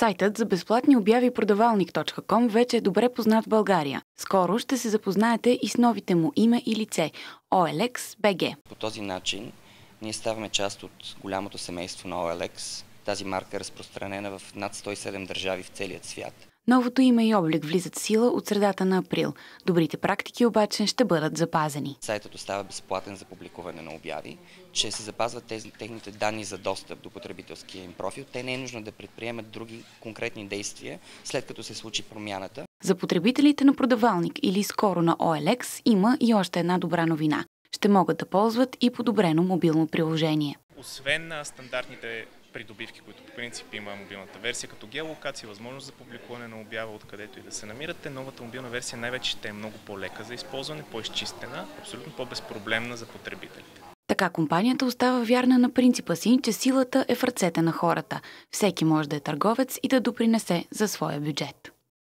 Сайтът за безплатни обяви продавалник.com вече е добре познат в България. Скоро ще се запознаете и с новите му име и лице – OLX BG. По този начин ние ставаме част от голямото семейство на OLX. Тази марка е разпространена в над 107 държави в целия свят. Новото име и облик влизат в сила от средата на април. Добрите практики обаче ще бъдат запазени. Сайтът остава безплатен за публикуване на обяви, че се запазват техните данни за достъп до потребителския им профил. Те не е нужно да предприемат други конкретни действия, след като се случи промяната. За потребителите на продавалник или скоро на OLX има и още една добра новина. Ще могат да ползват и подобрено мобилно приложение. Освен на стандартните придобивки, които по принцип има мобилната версия, като геолокация, възможност за публикуване на обява откъдето и да се намирате, новата мобилна версия най-вече ще е много по-лека за използване, по-изчистена, абсолютно по-безпроблемна за потребителите. Така компанията остава вярна на принципа си, че силата е в ръцете на хората. Всеки може да е търговец и да допринесе за своя бюджет.